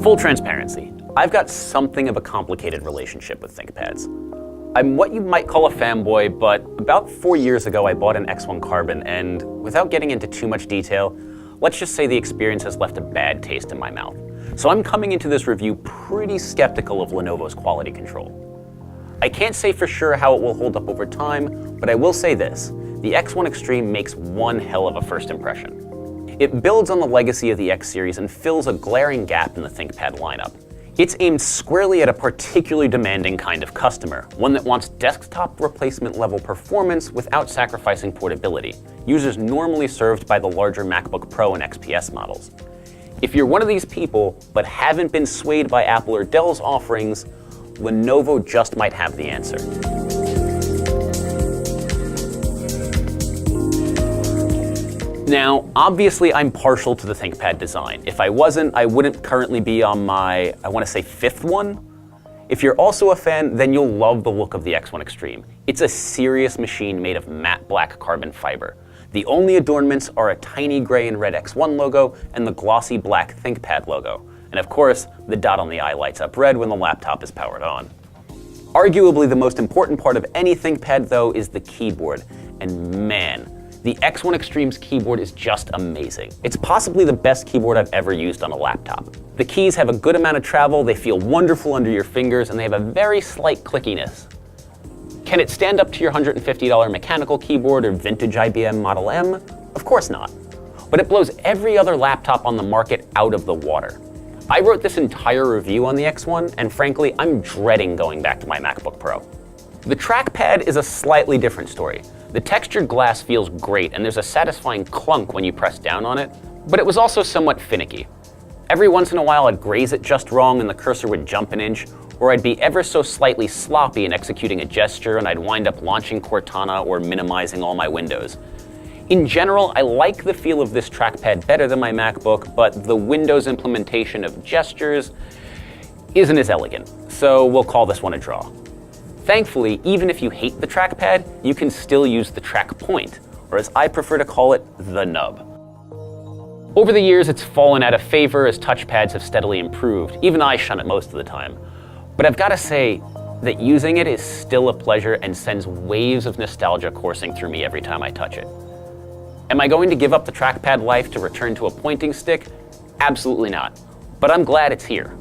Full transparency, I've got something of a complicated relationship with ThinkPads. I'm what you might call a fanboy, but about 4 years ago I bought an X1 Carbon, and without getting into too much detail, let's just say the experience has left a bad taste in my mouth. So I'm coming into this review pretty skeptical of Lenovo's quality control. I can't say for sure how it will hold up over time, but I will say this: the X1 Extreme makes one hell of a first impression. It builds on the legacy of the X series and fills a glaring gap in the ThinkPad lineup. It's aimed squarely at a particularly demanding kind of customer, one that wants desktop replacement level performance without sacrificing portability, users normally served by the larger MacBook Pro and XPS models. If you're one of these people, but haven't been swayed by Apple or Dell's offerings, Lenovo just might have the answer. Now, obviously I'm partial to the ThinkPad design. If I wasn't, I wouldn't currently be on my, I want to say, 5th one. If you're also a fan, then you'll love the look of the X1 Extreme. It's a serious machine made of matte black carbon fiber. The only adornments are a tiny gray and red X1 logo and the glossy black ThinkPad logo. And of course, the dot on the eye lights up red when the laptop is powered on. Arguably the most important part of any ThinkPad though is the keyboard. And man, the X1 Extreme's keyboard is just amazing. It's possibly the best keyboard I've ever used on a laptop. The keys have a good amount of travel, they feel wonderful under your fingers, and they have a very slight clickiness. Can it stand up to your $150 mechanical keyboard or vintage IBM Model M? Of course not. But it blows every other laptop on the market out of the water. I wrote this entire review on the X1, and frankly, I'm dreading going back to my MacBook Pro. The trackpad is a slightly different story. The textured glass feels great, and there's a satisfying clunk when you press down on it, but it was also somewhat finicky. Every once in a while I'd graze it just wrong and the cursor would jump an inch, or I'd be ever so slightly sloppy in executing a gesture and I'd wind up launching Cortana or minimizing all my windows. In general, I like the feel of this trackpad better than my MacBook, but the Windows implementation of gestures isn't as elegant, so we'll call this one a draw. Thankfully, even if you hate the trackpad, you can still use the track point, or as I prefer to call it, the nub. Over the years, it's fallen out of favor as touchpads have steadily improved. Even I shun it most of the time. But I've got to say that using it is still a pleasure and sends waves of nostalgia coursing through me every time I touch it. Am I going to give up the trackpad life to return to a pointing stick? Absolutely not. But I'm glad it's here.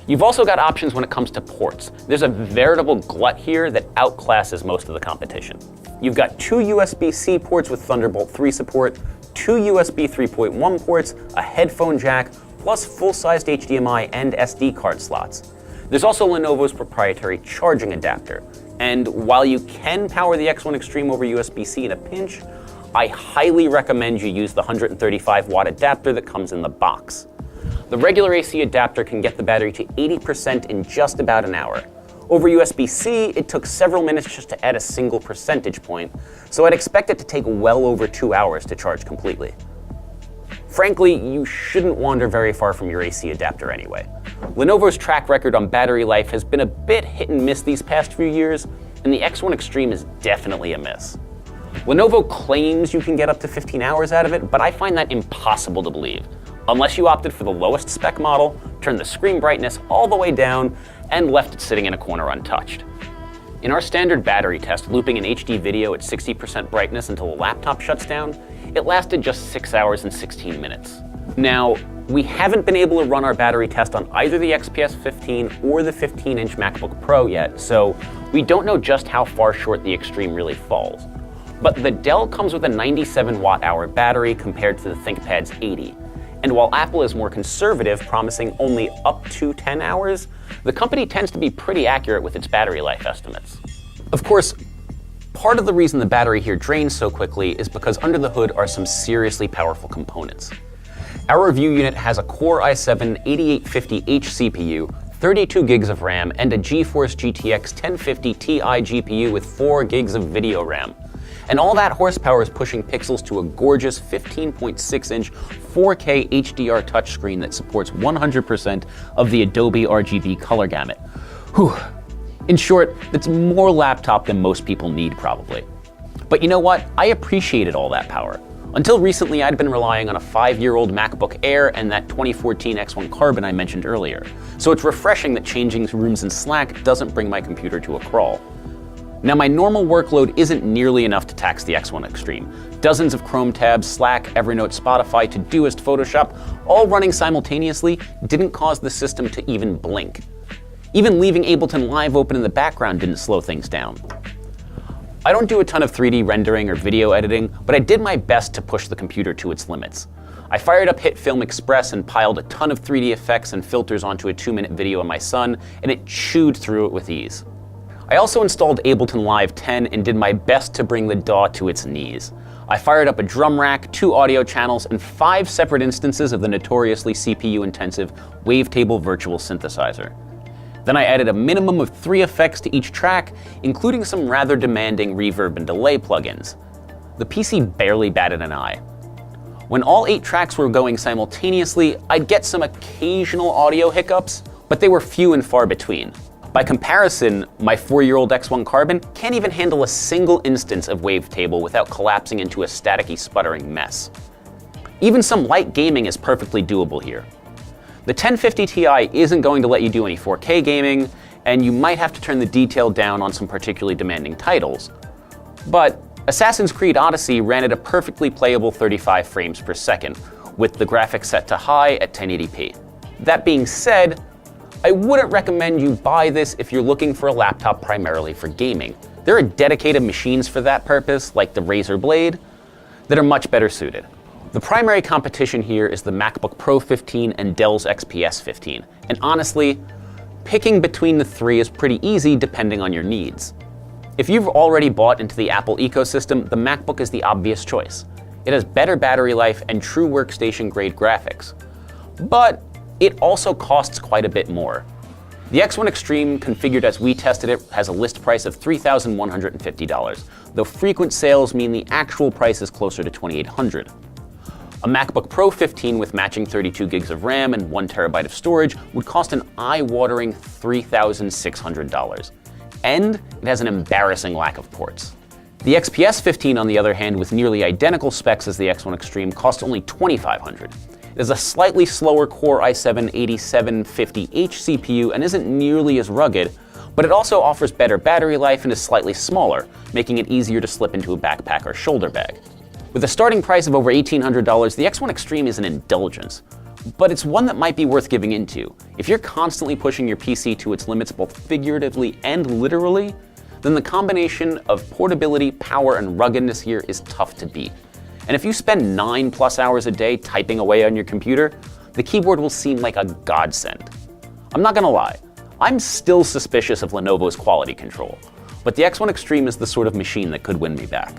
You've also got options when it comes to ports. There's a veritable glut here that outclasses most of the competition. You've got 2 USB-C ports with Thunderbolt 3 support, 2 USB 3.1 ports, a headphone jack, plus full-sized HDMI and SD card slots. There's also Lenovo's proprietary charging adapter. And while you can power the X1 Extreme over USB-C in a pinch, I highly recommend you use the 135-watt adapter that comes in the box. The regular AC adapter can get the battery to 80% in just about an hour. Over USB-C, it took several minutes just to add a single percentage point, so I'd expect it to take well over 2 hours to charge completely. Frankly, you shouldn't wander very far from your AC adapter anyway. Lenovo's track record on battery life has been a bit hit and miss these past few years, and the X1 Extreme is definitely a miss. Lenovo claims you can get up to 15 hours out of it, but I find that impossible to believe. Unless you opted for the lowest spec model, turned the screen brightness all the way down, and left it sitting in a corner untouched. In our standard battery test, looping an HD video at 60% brightness until the laptop shuts down, it lasted just 6 hours and 16 minutes. Now, we haven't been able to run our battery test on either the XPS 15 or the 15-inch MacBook Pro yet, so we don't know just how far short the Extreme really falls. But the Dell comes with a 97 watt-hour battery compared to the ThinkPad's 80. And while Apple is more conservative, promising only up to 10 hours, the company tends to be pretty accurate with its battery life estimates. Of course, part of the reason the battery here drains so quickly is because under the hood are some seriously powerful components. Our review unit has a Core i7-8850H CPU, 32 gigs of RAM, and a GeForce GTX 1050 Ti GPU with 4 gigs of video RAM. And all that horsepower is pushing pixels to a gorgeous 15.6-inch 4K HDR touchscreen that supports 100% of the Adobe RGB color gamut. Whew. In short, it's more laptop than most people need, probably. But you know what? I appreciated all that power. Until recently, I'd been relying on a 5-year-old MacBook Air and that 2014 X1 Carbon I mentioned earlier, so it's refreshing that changing rooms in Slack doesn't bring my computer to a crawl. Now, my normal workload isn't nearly enough to tax the X1 Extreme. Dozens of Chrome tabs, Slack, Evernote, Spotify, Todoist, Photoshop, all running simultaneously didn't cause the system to even blink. Even leaving Ableton Live open in the background didn't slow things down. I don't do a ton of 3D rendering or video editing, but I did my best to push the computer to its limits. I fired up HitFilm Express and piled a ton of 3D effects and filters onto a 2-minute video of my son, and it chewed through it with ease. I also installed Ableton Live 10 and did my best to bring the DAW to its knees. I fired up a drum rack, 2 audio channels, and 5 separate instances of the notoriously CPU-intensive Wavetable virtual synthesizer. Then I added a minimum of 3 effects to each track, including some rather demanding reverb and delay plugins. The PC barely batted an eye. When all 8 tracks were going simultaneously, I'd get some occasional audio hiccups, but they were few and far between. By comparison, my 4-year-old X1 Carbon can't even handle a single instance of Wavetable without collapsing into a staticky, sputtering mess. Even some light gaming is perfectly doable here. The 1050 Ti isn't going to let you do any 4K gaming, and you might have to turn the detail down on some particularly demanding titles. But Assassin's Creed Odyssey ran at a perfectly playable 35 frames per second, with the graphics set to high at 1080p. That being said, I wouldn't recommend you buy this if you're looking for a laptop primarily for gaming. There are dedicated machines for that purpose, like the Razer Blade, that are much better suited. The primary competition here is the MacBook Pro 15 and Dell's XPS 15, and honestly, picking between the 3 is pretty easy depending on your needs. If you've already bought into the Apple ecosystem, the MacBook is the obvious choice. It has better battery life and true workstation-grade graphics. But it also costs quite a bit more. The X1 Extreme, configured as we tested it, has a list price of $3,150, though frequent sales mean the actual price is closer to $2,800. A MacBook Pro 15 with matching 32 gigs of RAM and 1 terabyte of storage would cost an eye-watering $3,600. And it has an embarrassing lack of ports. The XPS 15, on the other hand, with nearly identical specs as the X1 Extreme, cost only $2,500. It is a slightly slower Core i7-8750H CPU and isn't nearly as rugged, but it also offers better battery life and is slightly smaller, making it easier to slip into a backpack or shoulder bag. With a starting price of over $1,800, the X1 Extreme is an indulgence, but it's one that might be worth giving into. If you're constantly pushing your PC to its limits both figuratively and literally, then the combination of portability, power, and ruggedness here is tough to beat. And if you spend 9+ hours a day typing away on your computer, the keyboard will seem like a godsend. I'm not gonna lie, I'm still suspicious of Lenovo's quality control, but the X1 Extreme is the sort of machine that could win me back.